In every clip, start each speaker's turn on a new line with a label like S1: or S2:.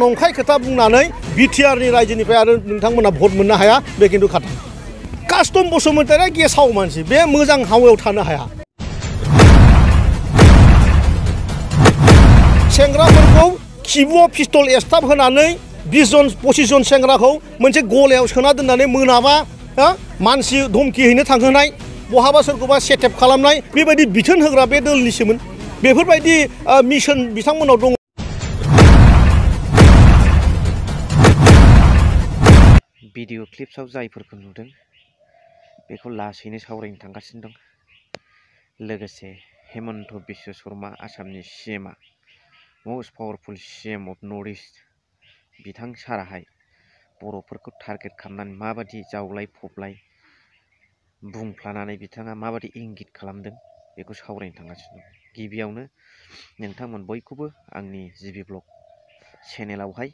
S1: नंखाय खोथा बुंनानै बिटिआरनि रायजोनिफ्राय आरो नोंथांमोना भट मोननो हाया बे खिन्थु खाथा कास्टम बसुमतारिया गेसाव मानसि बे मोजां हावायाव थानो हाया सेंग्राफोरखौ खिबुआव पिस्तल एसटाब होनानै 20 जन 25 जन सेंग्राखौ मोनसे गलायाव सोना दोननानै मोनाबा मानसि धमकी हैनो थांहोनाय बहाबा सोरखौबा सेटेप खालामनाय बेबायदि बिथोन होग्रा बे दोलनिसोमोन बेफोरबायदि मिशन बिथांमोनाव दङ
S2: भिडिअ क्लिप्सआव जायफोरखौ नुदों बेखौ लासैनो सावरायनो थांगासिनो दं लोगोसे हेमन्त बिश्व शर्मा आसामनि सीएमआ most powerful CM of North East बिथां साराहाय बर'फोरखौ टारगेट खालामनानै माबादि जावलाय फबलाय बुंफ्लानानै बिथाङा माबादि इंगित खालामदों बेखौ सावरायनो थांगासिनो दं गिबियावनो नोंथांमोन बयखौबो आंनि जिबि ब्लग चेनेलावहाय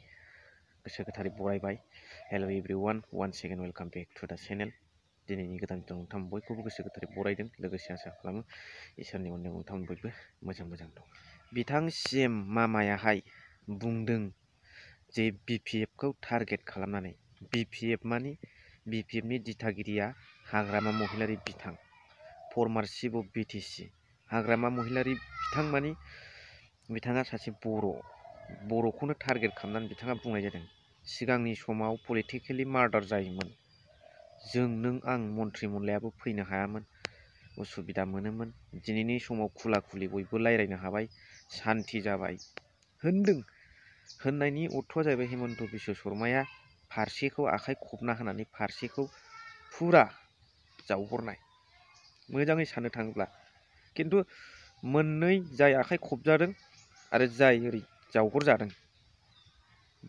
S2: गोसो गोथारै बरायबाय hello everyone one second welcome back to the channel दिनैनि गोदान नोंथां बयखौबो गोसो गोथारै बरायदों लोगोसे आसा खालामो इसोरनि अननायाव नोंथांमोन बयबो मोजां दं बिथां सीएम मामायाहाय बुंदों जे बिपिएफखौ टारगेट खालामनानै बिपिएफ मानि बिपिएफनि दिथागिरिया हाग्रामा महिलारि बिथां फर्मार चिफ अफ बिटिसि हाग्रामा महिलारि बिथां मानि बिथाङा सासे बर'खौनो टारगेट खालामनानै बिथाङा बुंनाय जादों सिगांनि समाव पलिटिकेलि मार्डार जायोमोन जों नों आं मन्त्रि मनलायाबो फैनो हायामोन उसुबिदा मोनोमोन दिनैनि समाव खुला खुलि बयबो रायज्लायनो हाबाय शान्ति जाबाय होनदों होननायनि अर्थ'आ जाहैबाय हेमन्त बिश्व शर्माया फारसेखौ आखाइ खबना होनानै फारसेखौ फुरा जावहरनाय मोजाङै साननो थाङोब्ला खिन्थु मोननै जाय आखाइ खबजादों आरो जाय ओरै जावहरजादों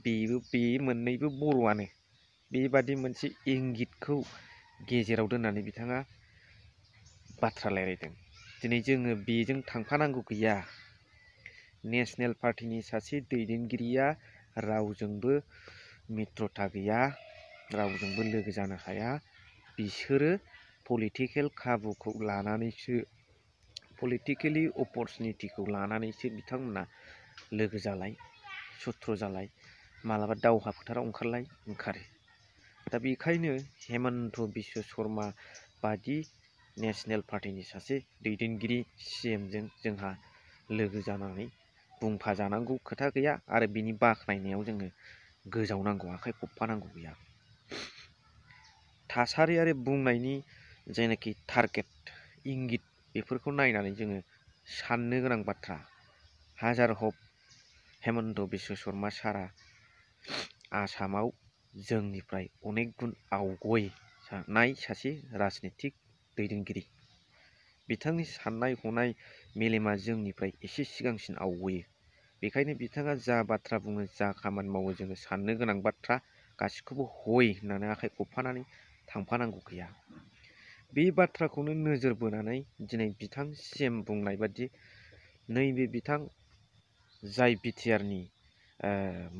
S2: बे मोननैबो बर'आनो बेबादि मोनसे इंगितखौ गेजेराव दोननानै बिथाङा बाथ्रा रायलायदों दिनै जोङो बेजों थांफानांगौ गैया नेशनेल पार्टीनि सासे दैदेनगिरिया रावजोंबो मित्रता गैया रावजोंबो लोगो जानो हाया बिसोरो पलिटिकेल खाबुखौ लानानैसो पलिटिकेलि अपरचुनिटिखौ लानानैसो बिथांमोना लोगो जालाय सुथ्र जालाय मालाबा दावहा फोथाराव ओंखारो दा बेखायनो हेमन्त बिश्व शर्मा बादि नेशनेल पार्टीनि सासे दैदेनगिरि सीएमजों जोंहा लोगो जानानै बुंफा जानांगौ खोथा गैया आरो बिनि बाख्नायनायाव जोङो गोजावनांगौ आखाइ खबफानांगौ गैया थासारि आरो बुंनायनि जायनाखि टारगेट इंगित बेफोरखौ नायनानै जोङो साननो गोनां बाथ्रा हाजार हक हेमन्त बिश्व शर्मा सारा आसामाव जोंनिफ्राय अनेक गुन आवगायनाय सासे राजनितिक दैदेनगिरि बिथांनि साननाय हनाय मेलेमा जोंनिफ्राय एसे सिगांसिन आवगायो बेखायनो बिथाङा जा बाथ्रा बुङो जा खामानि मावो जोङो साननो गोनां बाथ्रा गासिखौबो हय होननानै आखाइ खबफानानै थांफानांगौ गैया बे बाथ्राखौनो नोजोर बोनानै दिनै बिथां सीएम बुंनाय बादि नैबे बिथां जाय बिटिआरनि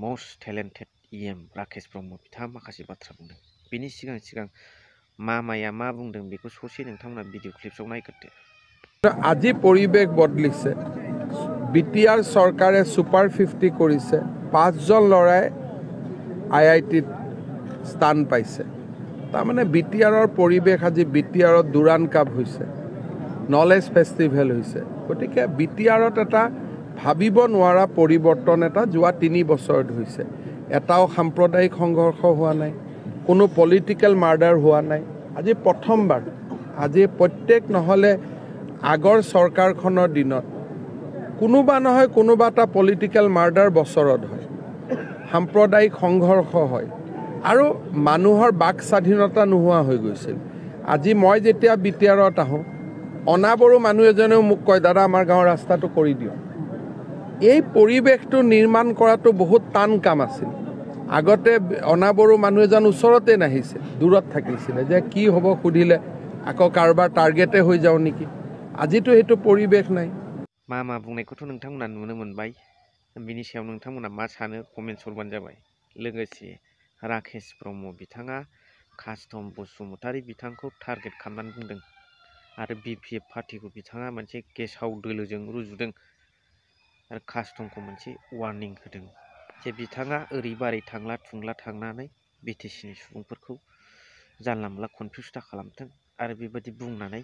S2: most talented EM Rakesh Brahma बिथाङा माखासे बाथ्रा बुंदों बिनि सिगां मामाया मा बुंदों बेखौ ससे नोंथांमोना भिडिअ क्लिप्सआव नायग्रोदो
S3: আজি পৰিৱেশ বদলিছে বিটিআৰ চৰকাৰে সুপাৰ 50 কৰিছে 5 জন লৰাই আইআইটিত স্থান পাইছে তাৰমানে বিটিআৰৰ পৰিৱেশ আজি বিটিআৰত দুৰান কাপ হৈছে নলেজ ফেষ্টিভেল হৈছে গতিকে বিটিআৰত এটা ভাবিব নোৱাৰা পৰিৱৰ্তন এটা যোৱা 3 বছৰত হৈছে এটাও সাম্প্ৰদায়িক সংঘৰ্ষ হোৱা নাই কোনো পলিটিকেল মাৰ্ডাৰ হোৱা নাই আজি প্ৰথমবাৰ আজি প্ৰত্যেক নহলে আগৰ চৰকাৰখনৰ দিনত কোনোবা নহয় কোনোবা এটা পলিটিকেল মাৰ্ডাৰ বছৰত হয় সাম্প্ৰদায়িক সংঘৰ্ষ হয় আৰু মানুহৰ বাক স্বাধীনতা নোহোৱা হৈ গৈছিল আজি মই যেতিয়া বিটিআৰত আহোঁ অনাবৰু মানুহ এজনেও মোক কয় দাদা আমাৰ গাঁৱৰ ৰাস্তাটো কৰি দিও এই পৰিৱেশটো নিৰ্মাণ কৰাটো বহুত টান কাম আছিল আগতে অনাবৰু মানুহ এজন ওচৰতে নাহিছিল দূৰত থাকিছিল যে কি হ'ব খুদিলে আকৌ কাৰবাৰ টাৰ্গেটে হৈ যাও নেকি আজিতো হেতু পৰিৱেশ নাই
S2: मामा बुंनायखौथ' नोंथांमोना नुनो मोनबाय बिनि सायाव नोंथांमोना मा सानो कमेन्ट हरबानो जाबाय लोगोसे राकेश ब्रह्म बिथाङा कास्टम बसुमतारी बिथांखौ टारगेट खालामनानै बुंदों आरो बिपिएफ पार्टीखौ बिथाङा मोनसे गेसाव दोलोजों रुजुदों आरो कास्टमखौ मोनसे वार्निं होदों जे बिथाङा ओरै बारै थांला थुंला थांनानै बिटिसिनि सुबुंफोरखौ जानला मोनला कनफिउस दा खालामथों आरो बेबायदि बुंनानै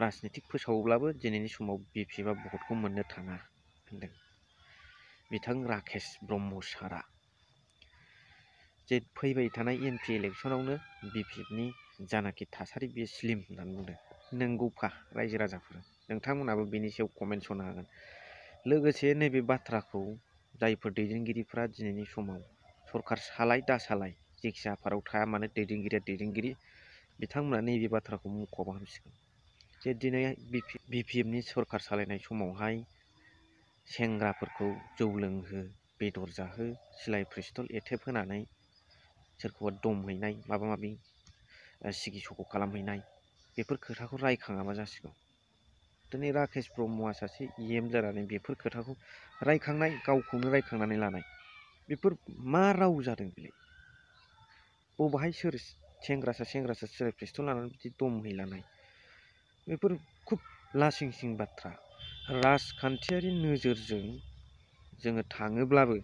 S2: राजनितिक फोसावोब्लाबो दिनैनि समाव बिपिएफआ भटखौ मोननो थाङा होनदों बिथां राकेश ब्रह्म सारा जे फैबाय थानाय एमपि इलेक्सनावनो बिपिएफनि जानाखि थासारि बेयो स्लिम होननानै बुंदों नंगौफा रायजो राजाफोर नोंथांमोनाबो बेनि सायाव कमेन्ट होनो हागोन लोगोसे नैबे बाथ्राखौ जायफोर दैदेनगिरिफ्रा दिनैनि समाव सरकार सालाय दा सालाय जेखि आफादाव थाया मानो दैदेनगिरिया दैदेनगिरि बिथांमोना नैबे बाथ्राखौ मख'बा हामसिगौ जे दिनै बिपिएफनि सरकार सालायनाय समावहाय सेंग्राफोरखौ जौ लोंहो बेदर जाहो सिलाय पिस्तल एथेब होनानै सोरखौबा दमहैनाय माबा माबि सिगि सग' खालामहैनाय बेफोर खोथाखौ रायखाङाबा जासिगौ दिनै राकेश ब्रह्मआ सासे इएम जानानै बेफोर खोथाखौ रायखांनाय गावखौनो रायखांनानै लानाय बेफोर मा राव जादों बेलाय बबेहाय सोर सेंग्रासा सिलाय पिस्तल लानानै बिदि दमहैलानाय बेफोर खुब लासिं सिं बाथ्रा राजखान्थियारि नोजोरजों जोङो थाङोब्लाबो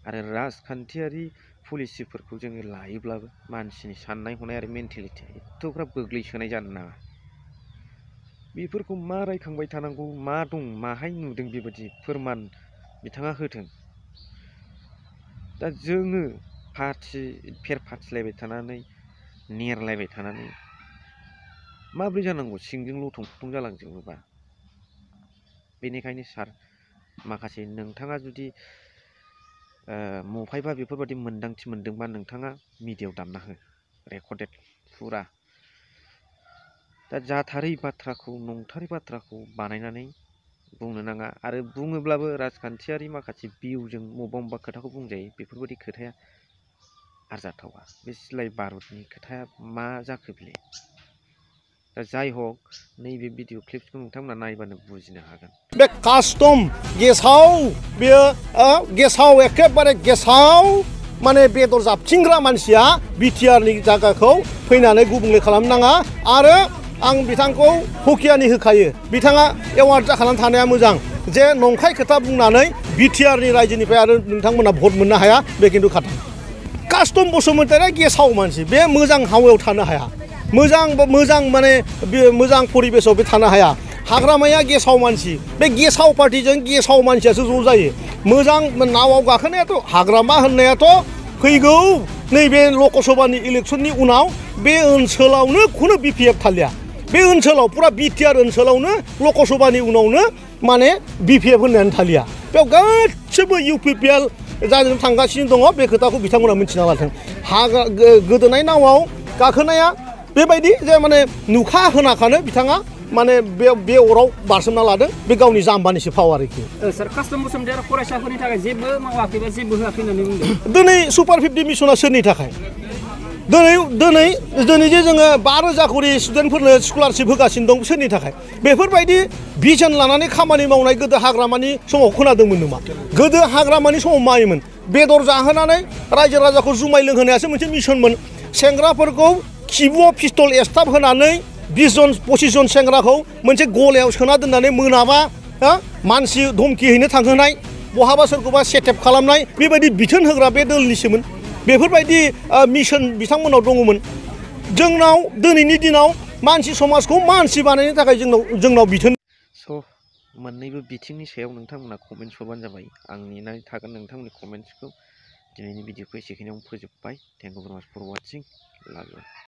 S2: आरो राजखान्थियारि पलिसिफोरखौ जोङो लायोब्लाबो मानसिनि साननाय हनाय आरो मेन्टेलिटिया एथ'ग्राब गोग्लैसोनाय जानो नाङा बेफोरखौ मा रायखांबाय थानांगौ मा दं माहाय नुदों बेबायदि फोरमान बिथाङा होथों दा जोङो फेर फाथिलायबाय थानानै नेरलायबाय थानानै माब्रै जानांगौ सिंजों लथं फथं जालांजोबोबा बेनिखायनो सार माखासे नोंथाङा जुदि मफायबा बेफोरबायदि मोन्दांथि मोन्दोंबा नोंथाङा मिडियायाव दामना हो रेकर्डेड फुरा दा जाथारै बाथ्राखौ नंथारै बाथ्राखौ बानायनानै बुंनो नाङा आरो बुङोब्लाबो राजखान्थियारि माखासे भिउजों मबेबा खोथाखौ बुंजायो बेफोरबायदि खोथाया आरजाथावा बे सिलाय बारुदनि खोथाया मा जाखो बेलाय दा जाय हक नैबे भिडिअ क्लिप्सखौ नोंथांमोना नायबानो बुजिनो हागोन
S1: बे कास्टम गेसाव बेयो गेसाव एखेबारे गेसाव माने बेदर जाबथिंग्रा मानसिया बिटिआरनि जायगाखौ फैनानै गुबुंले खालामनाङा आरो आं बिथांखौ हुकियानि होखायो बिथाङा एवार्ड जाखानानै थानाया मोजां जे नंखाय खोथा बुंनानै बिटिआरनि रायजोनिफ्राय आरो नोंथांमोना भट मोननो हाया बे खिन्थु खाथा कास्टम बसुमतारिया गेसाव मानसि बे मोजां हावायाव थानो हाया मोजां माने मोजां परिबेसाव बे थानो हाया हाग्रामाया गेसाव मानसि बे गेसाव पार्टिजों गेसाव मानसियासो ज' जायो मोजां नावाव गाखोनायाथ' हाग्रामा होननायाथ' फैगौ नैबे लकसभानि इलेक्सननि उनाव बे ओनसोलावनो खुनु बिपिएफ थालिया बे ओनसोलाव पुरा बिटिआर ओनसोलावनो लकसभानि उनावनो माने बिपिएफ होननायानो थालिया बेयाव गासिबो इउपिपिएल जानो थांगासिनो दङ बे खोथाखौ बिथांमोना मिथिना लाथों गोदोनाय नावाव गाखोनाया बेबायदि जे माने नुखा होनाखानो बिथाङा माने बे अराव बारसोमना लादों बे गावनि जाम्बानिसो फाव आरोखि
S4: सार कास्टम बसुमतारी फरायसाफोरनि थाखाय जेबो मावाखैबा जेबो होआखै होननानै बुंदों
S1: दिनै सुपार 50 मिसना सोरनि थाखाय दिनै जे जोङो 5,000 करि स्टुडेन्टफोरनो स्कलारशिप होगासिनो दं सोरनि थाखाय बेफोरबायदि भिजन लानानै खामानि मावनाय गोदो हाग्रामानि समाव खोनादोंमोन नामा गोदो हाग्रामानि समाव मायोमोन बेदर जाहोनानै रायजो राजाखौ जुमाय लोंहोनायासो मोनसे मिशनमोन सेंग्राफोरखौ खिबुआव पिस्तल एसथाब होनानै 20 जन 25 जन सेंग्राखौ मोनसे गलायाव सोना दोननानै मोनाबा मानसि धमखि हैनो थांहोनाय बहाबा सोरखौबा सेटेप खालामनाय बेबायदि बिथोन होग्रा बे दोलनिसोमोन बेफोरबायदि मिशन बिथांमोनाव दङमोन जोंनाव दिनैनि दिनाव मानसि समाजखौ मानसि बानायनो थाखाय जोंनाव बिथोन
S2: स' मोननैबो बिथिंनि सायाव नोंथांमोना कमेन्ट्स हरबानो जाबाय आं नेनानै थागोन नोंथांमोननि कमेन्ट्सखौ दिनैनि भिडिअखौ एसेखिनियावनो फोजोबबाय थेंक इउ भेरि माच फर वाचिं लाभ इउ